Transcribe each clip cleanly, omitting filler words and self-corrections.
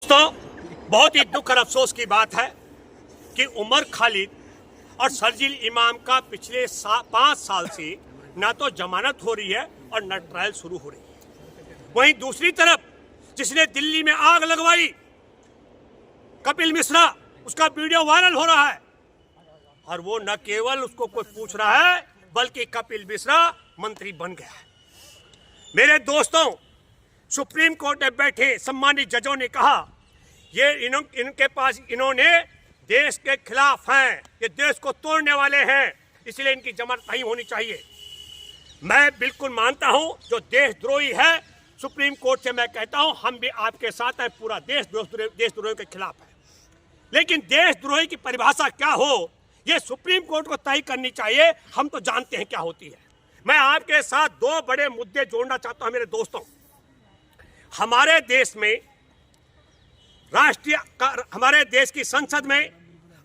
तो बहुत ही दुख और अफसोस की बात है कि उमर खालिद और शर्जील इमाम का पिछले 5 साल से ना तो जमानत हो रही है और न ट्रायल शुरू हो रही है। वहीं दूसरी तरफ जिसने दिल्ली में आग लगवाई कपिल मिश्रा, उसका वीडियो वायरल हो रहा है और वो न केवल उसको कोई पूछ रहा है बल्कि कपिल मिश्रा मंत्री बन गया है। मेरे दोस्तों, सुप्रीम कोर्ट में बैठे सम्मानित जजों ने कहा ये इनके पास इन्होंने देश के खिलाफ हैं, ये देश को तोड़ने वाले हैं, इसलिए इनकी जमानत नहीं होनी चाहिए। मैं बिल्कुल मानता हूं जो देशद्रोही है, सुप्रीम कोर्ट से मैं कहता हूं हम भी आपके साथ हैं, पूरा देश देशद्रोही के खिलाफ है। लेकिन देशद्रोही की परिभाषा क्या हो ये सुप्रीम कोर्ट को तय करनी चाहिए। हम तो जानते हैं क्या होती है। मैं आपके साथ 2 बड़े मुद्दे जोड़ना चाहता हूं मेरे दोस्तों। हमारे देश में हमारे देश की संसद में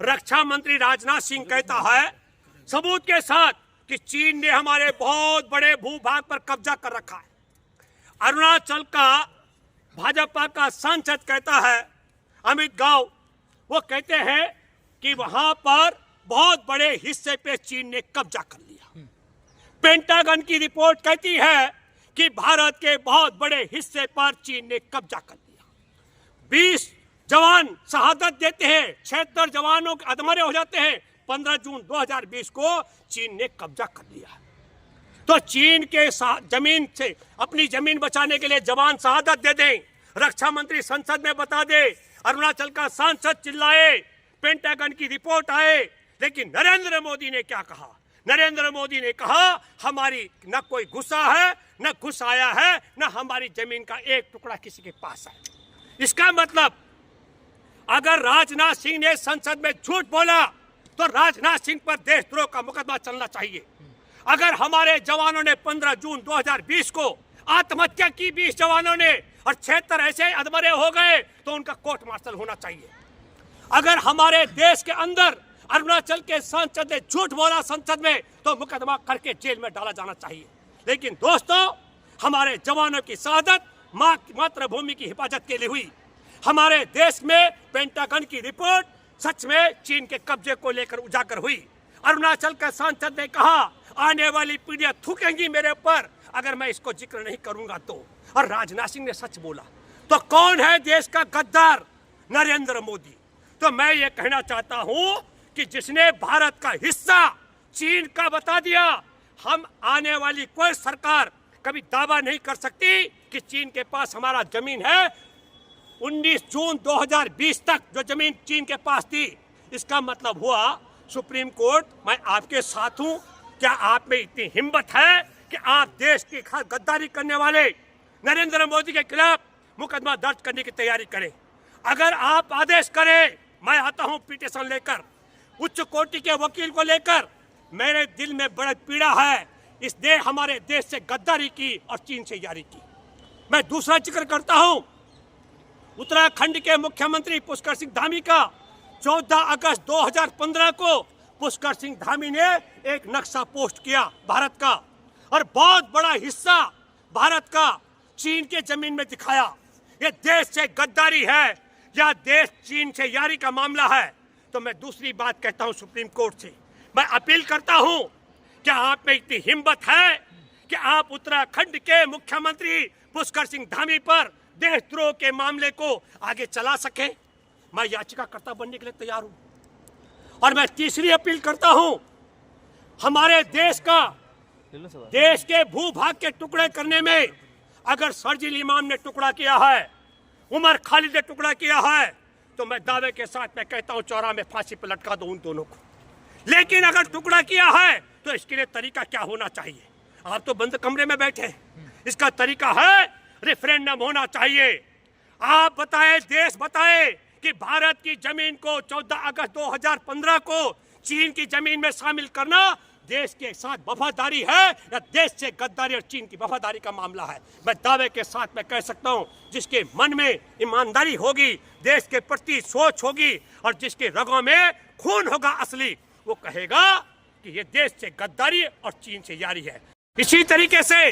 रक्षा मंत्री राजनाथ सिंह कहता है सबूत के साथ कि चीन ने हमारे बहुत बड़े भूभाग पर कब्जा कर रखा है। अरुणाचल का भाजपा का सांसद कहता है अमित गांव, वो कहते हैं कि वहां पर बहुत बड़े हिस्से पे चीन ने कब्जा कर लिया। पेंटागन की रिपोर्ट कहती है कि भारत के बहुत बड़े हिस्से पर चीन ने कब्जा कर लिया। 20 जवान शहादत देते हैं, 76 जवानों के अधमरे हो जाते हैं। 15 जून 2020 को चीन ने कब्जा कर लिया। तो चीन के जमीन से अपनी जमीन बचाने के लिए जवान शहादत दे दें, रक्षा मंत्री संसद में बता दे, अरुणाचल का सांसद चिल्लाए, पेंटागन की रिपोर्ट आए, लेकिन नरेंद्र मोदी ने क्या कहा? नरेंद्र मोदी ने कहा हमारी न कोई गुस्सा है, न घुस आया है, न हमारी जमीन का एक टुकड़ा किसी के पास है। इसका मतलब अगर राजनाथ सिंह ने संसद में झूठ बोला तो राजनाथ सिंह पर देशद्रोह का मुकदमा चलना चाहिए। अगर हमारे जवानों ने 15 जून 2020 को आत्महत्या की 20 जवानों ने और 76 ऐसे अधमरे हो गए तो उनका कोर्ट मार्शल होना चाहिए। अगर हमारे देश के अंदर अरुणाचल के सांसद ने झूठ बोला संसद में तो मुकदमा करके जेल में डाला जाना चाहिए। लेकिन दोस्तों, हमारे जवानों की शहादत मातृभूमि की हिफाजत के लिए हुई। हमारे देश में पेंटागन की रिपोर्ट सच में चीन के कब्जे को लेकर उजागर हुई। अरुणाचल के सांसद ने कहा आने वाली पीढ़ियां थूकेंगी मेरे ऊपर अगर मैं इसको जिक्र नहीं करूंगा तो। और राजनाथ सिंह ने सच बोला। तो कौन है देश का गद्दार? नरेंद्र मोदी। तो मैं ये कहना चाहता हूं कि जिसने भारत का हिस्सा चीन का बता दिया, हम आने वाली कोई सरकार कभी दावा नहीं कर सकती कि चीन के पास हमारा जमीन है। 19 जून 2020 तक जो जमीन चीन के पास थी, इसका मतलब हुआ सुप्रीम कोर्ट मैं आपके साथ हूं। क्या आप में इतनी हिम्मत है कि आप देश की गद्दारी करने वाले नरेंद्र मोदी के खिलाफ मुकदमा दर्ज करने की तैयारी करें? अगर आप आदेश करें, मैं आता हूं पिटीशन लेकर, उच्च कोटि के वकील को लेकर। मेरे दिल में बड़ी पीड़ा है, इसने हमारे देश से गद्दारी की और चीन से यारी की। मैं दूसरा जिक्र करता हूं उत्तराखंड के मुख्यमंत्री पुष्कर सिंह धामी का। 14 अगस्त 2015 को पुष्कर सिंह धामी ने एक नक्शा पोस्ट किया भारत का और बहुत बड़ा हिस्सा भारत का चीन के जमीन में दिखाया। ये देश से गद्दारी है या देश चीन से यारी का मामला है? तो मैं दूसरी बात कहता हूं सुप्रीम कोर्ट से, मैं अपील करता हूं क्या आप में इतनी हिम्मत है कि आप उत्तराखंड के मुख्यमंत्री पुष्कर सिंह धामी पर देशद्रोह के मामले को आगे चला सके? मैं याचिकाकर्ता बनने के लिए तैयार हूं। और मैं तीसरी अपील करता हूं, हमारे देश के भूभाग के टुकड़े करने में अगर शर्जील इमाम ने टुकड़ा किया है, उमर खालिद ने टुकड़ा किया है, तो मैं दावे के साथ मैं कहता हूं चौरा में फांसी पर लटका दो उन दोनों को। लेकिन अगर टुकड़ा किया है तो इसके लिए तरीका क्या होना चाहिए? आप तो बंद कमरे में बैठे हैं, इसका तरीका है रेफरेंडम होना चाहिए। आप बताएं, देश बताए कि भारत की जमीन को 14 अगस्त 2015 को चीन की जमीन में शामिल करना देश के साथ वफादारी है या देश से गद्दारी और चीन की वफादारी का मामला है? मैं दावे के साथ मैं कह सकता हूं जिसके मन में ईमानदारी होगी, देश के प्रति सोच होगी और जिसके रगों में खून होगा असली, वो कहेगा कि ये देश से गद्दारी और चीन से यारी है। इसी तरीके से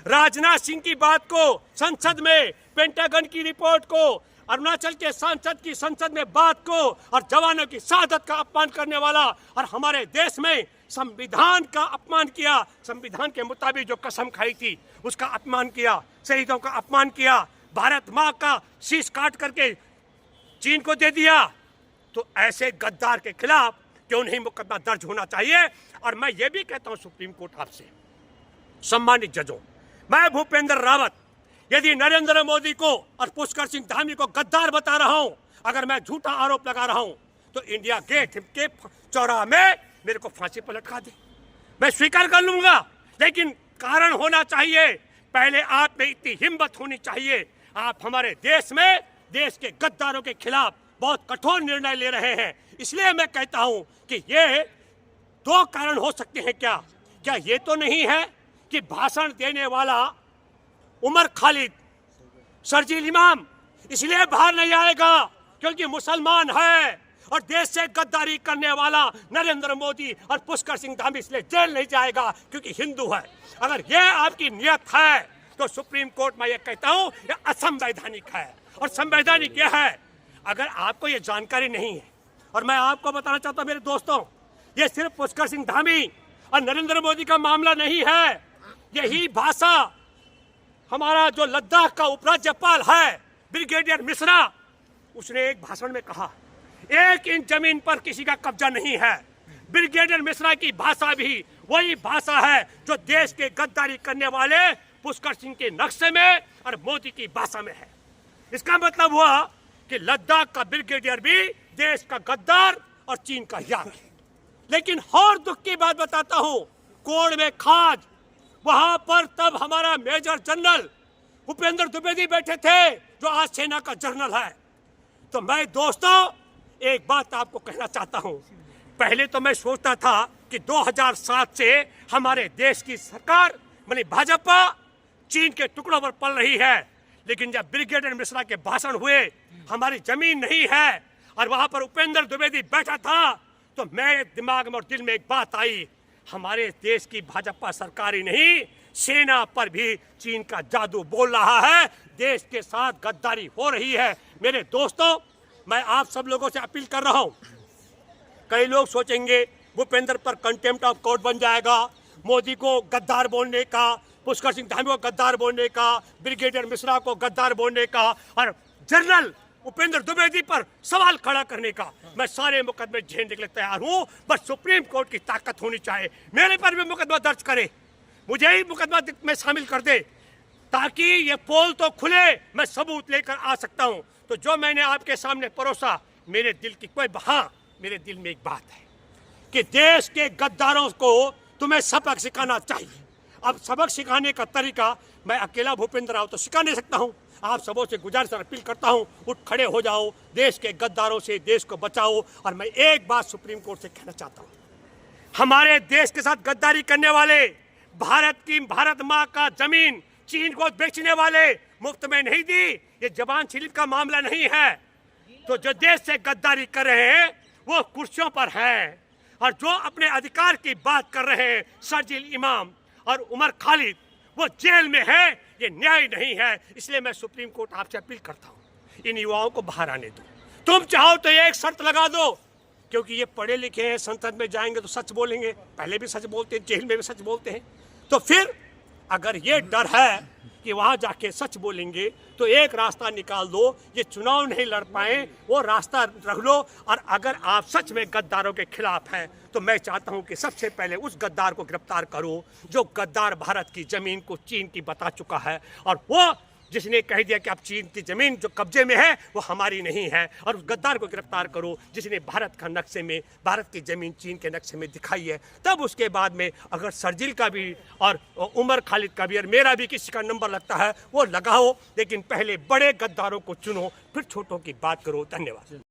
राजनाथ सिंह की बात को संसद में, पेंटागन की रिपोर्ट को, अरुणाचल के सांसद की संसद में बात को और जवानों की शहादत का अपमान करने वाला और हमारे देश में संविधान का अपमान किया, संविधान के मुताबिक जो कसम खाई थी उसका अपमान किया, शहीदों का अपमान किया, भारत माँ का शीश काट करके चीन को दे दिया, तो ऐसे गद्दार के खिलाफ क्यों नहीं मुकदमा दर्ज होना चाहिए। और मैं ये भी कहता हूं सुप्रीम कोर्ट आपसे, सम्मानित जजों, मैं भूपेंद्र रावत यदि नरेंद्र मोदी को और पुष्कर सिंह धामी को गद्दार बता रहा हूं, अगर मैं झूठा आरोप लगा रहा हूं, तो इंडिया गेट के चौराहे में मेरे को फांसी पर लटका दे, मैं स्वीकार कर लूंगा। लेकिन कारण होना चाहिए, पहले आप में इतनी हिम्मत होनी चाहिए। आप हमारे देश में देश के गद्दारों के खिलाफ बहुत कठोर निर्णय ले रहे हैं। इसलिए मैं कहता हूं कि ये दो कारण हो सकते हैं। क्या ये तो नहीं है कि भाषण देने वाला उमर खालिद शर्जील इमाम इसलिए बाहर नहीं आएगा क्योंकि मुसलमान है, और देश से गद्दारी करने वाला नरेंद्र मोदी और पुष्कर सिंह धामी इसलिए जेल नहीं जाएगा क्योंकि हिंदू है। अगर ये आपकी नियत है तो सुप्रीम कोर्ट में ये कहता हूं ये असंवैधानिक है। और संवैधानिक यह है, अगर आपको ये जानकारी नहीं है, और मैं आपको बताना चाहता हूं मेरे दोस्तों, ये सिर्फ पुष्कर सिंह धामी और नरेंद्र मोदी का मामला नहीं है। यही भाषा हमारा जो लद्दाख का उपराज्यपाल है ब्रिगेडियर मिश्रा, उसने एक भाषण में कहा 1 इंच जमीन पर किसी का कब्जा नहीं है। ब्रिगेडियर मिश्रा की भाषा भी वही भाषा है जो देश के गद्दारी करने वाले पुष्कर सिंह के नक्शे में और मोदी की भाषा में है। इसका मतलब हुआ कि लद्दाख का ब्रिगेडियर भी देश का गद्दार और चीन का यार है। लेकिन और दुख की बात बताता हूं, कोण में खाज, वहां पर तब हमारा मेजर जनरल भूपेंद्र द्विवेदी बैठे थे जो आज सेना का जनरल है। तो मैं दोस्तों एक बात आपको कहना चाहता हूं, पहले तो मैं सोचता था कि 2007 से हमारे देश की सरकार माने भाजपा चीन के टुकड़ों पर पल रही है। लेकिन जब ब्रिगेडियर मिश्रा के भाषण हुए, हमारी जमीन नहीं है, और वहां पर उपेंद्र द्विवेदी बैठा था, तो मेरे दिमाग में और दिल में एक बात आई, हमारे देश की भाजपा सरकार ही नहीं, सेना पर भी चीन का जादू बोल रहा है, देश के साथ गद्दारी हो रही है। मेरे दोस्तों, मैं आप सब लोगों से अपील कर रहा हूं, कई लोग सोचेंगे भूपेंद्र पर कंटेम्प्ट ऑफ कोर्ट बन जाएगा, मोदी को गद्दार बोलने का, पुष्कर सिंह धामी को गद्दार बोलने का, ब्रिगेडियर मिश्रा को गद्दार बोलने का, और जनरल उपेंद्र द्विवेदी पर सवाल खड़ा करने का। मैं सारे मुकदमे झेलने के लिए तैयार हूं, बस सुप्रीम कोर्ट की ताकत होनी चाहिए, मेरे पर भी मुकदमा दर्ज करे, मुझे ही मुकदमा में शामिल कर दे, ताकि ये पोल तो खुले, मैं सबूत लेकर आ सकता हूं। तो जो मैंने आपके सामने परोसा, मेरे दिल की कोई मेरे दिल में एक बात है कि देश के गद्दारों को तुम्हें सबक सिखाना चाहिए। अब सबक सिखाने का तरीका मैं अकेला भूपेंद्र रावत तो सिखा नहीं सकता हूं। आप सबों से गुजारिश और अपील करता हूं, उठ खड़े हो जाओ, देश के गद्दारों से देश को बचाओ। और मैं एक बात सुप्रीम कोर्ट से कहना चाहता हूं, हमारे देश के साथ गद्दारी करने वाले, भारत माँ का जमीन चीन को बेचने वाले मुफ्त में नहीं दी, ये जबान स्लिप का मामला नहीं है। तो जो देश से गद्दारी कर रहे हैं वो कुर्सियों पर हैं, और जो अपने अधिकार की बात कर रहे हैं शर्जील इमाम और उमर खालिद, वो जेल में है। ये न्याय नहीं है। इसलिए मैं सुप्रीम कोर्ट आपसे अपील करता हूं, इन युवाओं को बाहर आने दो। तुम चाहो तो ये एक शर्त लगा दो, क्योंकि ये पढ़े लिखे हैं, संसद में जाएंगे तो सच बोलेंगे, पहले भी सच बोलते हैं, जेल में भी सच बोलते हैं। तो फिर अगर ये डर है कि वहां जाके सच बोलेंगे, तो एक रास्ता निकाल दो, ये चुनाव नहीं लड़ पाए वो रास्ता रख लो। और अगर आप सच में गद्दारों के खिलाफ हैं, तो मैं चाहता हूं कि सबसे पहले उस गद्दार को गिरफ्तार करो जो गद्दार भारत की जमीन को चीन की बता चुका है, और वो जिसने कह दिया कि अब चीन की जमीन जो कब्जे में है वो हमारी नहीं है। और उस गद्दार को गिरफ्तार करो जिसने भारत का नक्शे में, भारत की जमीन चीन के नक्शे में दिखाई है। तब उसके बाद में अगर शर्जील का भी और उमर खालिद का भी और मेरा भी किसी का नंबर लगता है वो लगाओ, लेकिन पहले बड़े गद्दारों को चुनो, फिर छोटों की बात करो। धन्यवाद।